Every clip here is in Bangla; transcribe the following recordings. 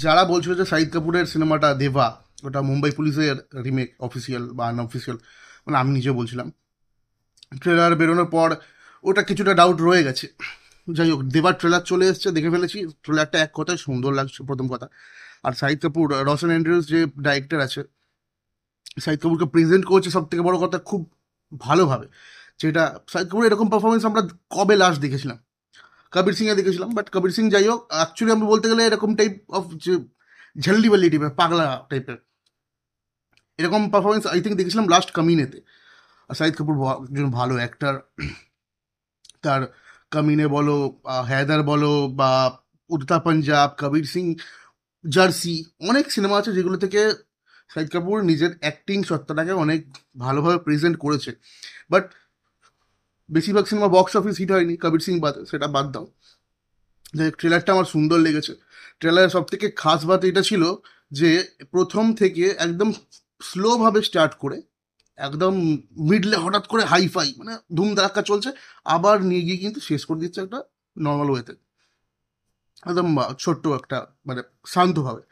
যারা বলছিল যে শাহিদ কাপুরের সিনেমাটা দেবা ওটা মুম্বাই পুলিশের রিমেক, অফিসিয়াল বা আনঅফিসিয়াল, মানে আমি নিজে বলছিলাম, ট্রেলার বেরোনোর পর ওটা কিছুটা ডাউট রয়ে গেছে। যাই হোক, দেবার ট্রেলার চলে এসেছে, দেখে ফেলেছি। ট্রেলারটা এক কথায় সুন্দর লাগছে, প্রথম কথা। আর শাহিদ কাপুর, রসন অ্যান্ড্রিউস যে ডাইরেক্টর আছে, শাহিদ কাপুরকে প্রেজেন্ট করছে সব থেকে বড় কথা খুব ভালোভাবে। যেটা শাহিদ কাপুর এরকম পারফরমেন্স আমরা কবে লাস্ট দেখেছিলাম? কবির সিংয়ে দেখেছিলাম, বাট কবির সিং যাই হোক, অ্যাকচুয়ালি আমরা বলতে গেলে এরকম টাইপ অফ যে ঝল্লিবাল্লি টাইপের, পাগলা টাইপের এরকম পারফরমেন্স আই থিঙ্ক দেখেছিলাম লাস্ট কামিনেতে। আর শাহিদ কাপুর একজন ভালো অ্যাক্টার। তার কামিনে বলো, হায়দার বলো, বা উড়তা পাঞ্জাব, কবির সিং, জার্সি, অনেক সিনেমা আছে যেগুলো থেকে শাহিদ কাপুর নিজের অ্যাক্টিং সত্তাটাকে অনেক ভালোভাবে প্রেজেন্ট করেছে। বাট বেশিরভাগ সিনেমা বক্স অফিস হিট হয়নি, কবির সিং বাদ, সেটা বাদ দাও। যে ট্রেলারটা আমার সুন্দর লেগেছে। ট্রেলারের সব থেকে খাস বাত এটা ছিল যে প্রথম থেকে একদম স্লোভাবে স্টার্ট করে একদম মিডলে হঠাৎ করে হাইফাই, মানে ধুম ধাক্কা চলছে, আবার নিয়ে গিয়ে কিন্তু শেষ করে দিচ্ছে একটা নর্মাল ওয়েতে, একদম ছোট্ট একটা, মানে শান্তভাবে।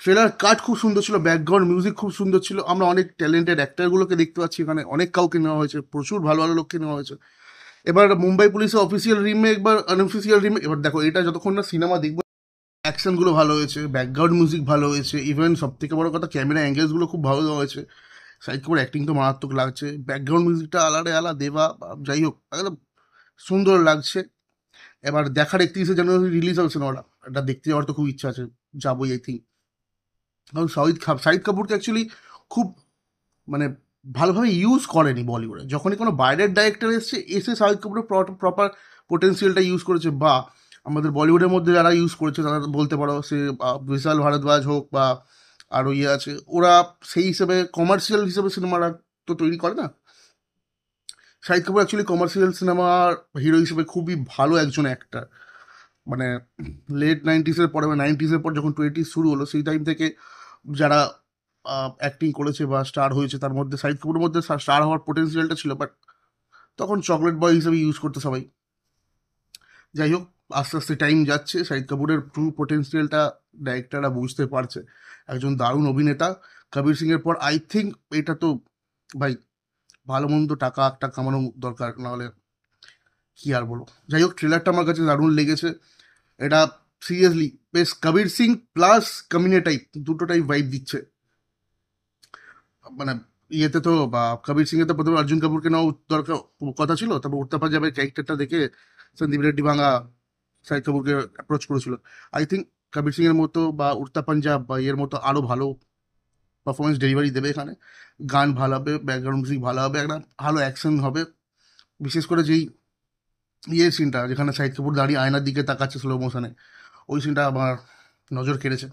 ট্রেলার কাট খুব সুন্দর ছিল, ব্যাকগ্রাউন্ড মিউজিক খুব সুন্দর ছিল। আমরা অনেক ট্যালেন্টেড অ্যাক্টারগুলোকে দেখতে পাচ্ছি এখানে, অনেক কাউকে নেওয়া হয়েছে, প্রচুর ভালো ভালো লোককে নেওয়া হয়েছে। এবার মুম্বাই পুলিশের অফিসিয়াল রিমেক বা আনঅফিসিয়াল রিমেক, এবার দেখো এটা যতক্ষণ না সিনেমা দেখবো, অ্যাকশনগুলো ভালো হয়েছে, ব্যাকগ্রাউন্ড মিউজিক ভালো হয়েছে, ইভেন সব থেকে বড় কথা ক্যামেরা অ্যাঙ্গেলসগুলো খুব ভালো দেওয়া হয়েছে। শাহিদ কাপুর অ্যাক্টিং তো মারাত্মক লাগছে, ব্যাকগ্রাউন্ড মিউজিকটা আলাদা আলাদা দেবা, যাই হোক একদম সুন্দর লাগছে। এবার দেখার 31শে জানুয়ারি রিলিজ হবে সিনেমাটা, এটা দেখতে যাওয়ার তো খুব ইচ্ছা আছে, যাবোই আই থিঙ্ক। কারণ শাহিদ কাপুরকে অ্যাকচুয়ালি খুব, মানে ভালোভাবে ইউজ করেনি বলিউডে। যখনই কোনো বাইরের ডাইরেক্টর এসে শাহিদ কাপুরের প্রপার পোটেন্সিয়ালটা ইউজ করেছে, বা আমাদের বলিউডের মধ্যে যারা ইউজ করেছে তারা বলতে পারো, সে বিশাল ভারদ্বাজ হোক বা আরও ইয়ে আছে, ওরা সেই হিসেবে কমার্শিয়াল হিসেবে সিনেমাটা তো তৈরি করে না। শাহিদ কাপুর অ্যাকচুয়ালি কমার্শিয়াল সিনেমার হিরো হিসেবে খুবই ভালো একজন অ্যাক্টার। মানে লেট 90s পরে বা 90s পর যখন টোয়েন্টি শুরু হলো, সেই টাইম থেকে যারা অ্যাক্টিং করেছে বা স্টার হয়েছে, তার মধ্যে শাহিদ কাপুরের মধ্যে স্টার হওয়ার পোটেন্সিয়ালটা ছিল, বাট তখন চকলেট বয় হিসেবে ইউজ করতে সবাই। যাই হোক, আস্তে আস্তে টাইম যাচ্ছে, শাহিদ কাপুরের ট্রু পোটেন্সিয়ালটা ডাইরেক্টররা বুঝতে পারছে। একজন দারুণ অভিনেতা। কবির সিংয়ের পর আই থিঙ্ক এটা তো, ভাই, ভালো মন্দ টাকা একটা কামানো দরকার, নাহলে কি আর বলবো। যাই হোক, ট্রেলারটা আমার কাছে দারুণ লেগেছে। এটা সিরিয়াসলি বেশ কবির সিং প্লাস কামিনে টাইপ, দুটো টাইপ ভাইব দিচ্ছে। মানে ইয়েতে তো বা কবির সিং এ তো প্রথমে অর্জুন কাপুরকে নেওয়া দরকার কথা ছিল, তারপর উড়তা পাঞ্জাবের ক্যারেক্টারটা দেখে সন্দীপ রেড্ডি ভাঙা শাহিদ কাপুরকে অ্যাপ্রোচ করেছিল। আই থিঙ্ক কবির সিং এর মতো বা উড়তা পাঞ্জাব বা এর মতো আরো ভালো পারফরমেন্স ডেলিভারি দেবে এখানে। গান ভালো হবে, ব্যাকগ্রাউন্ড মিউজিক ভালো হবে, একটা ভালো অ্যাকশন হবে। বিশেষ করে যেই সিনটা যেখানে শাহিদ কাপুর দাঁড়িয়ে আয়নার দিকে তাকাচ্ছে স্লো মোশনে, ওই সিনটা আমার নজর কেড়েছে।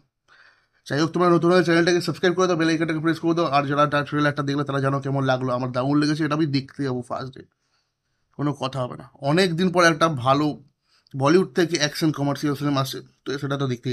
যাই হোক, তোমরা নতুন হলে চ্যানেলটাকে সাবস্ক্রাইব করে দাও, বেল আইকনটাকে প্রেস করে দাও। আর যারা ট্রেলারটা দেখলে তারা জানো কেমন লাগলো। আমার দারুণ লেগেছে, এটা আমি দেখতে যাবো ফার্স্ট ডে, কোনো কথা হবে না। অনেক দিন পর একটা ভালো বলিউড থেকে অ্যাকশন কমার্শিয়াল ফিল্ম আসছে, তো সেটা তো দেখতে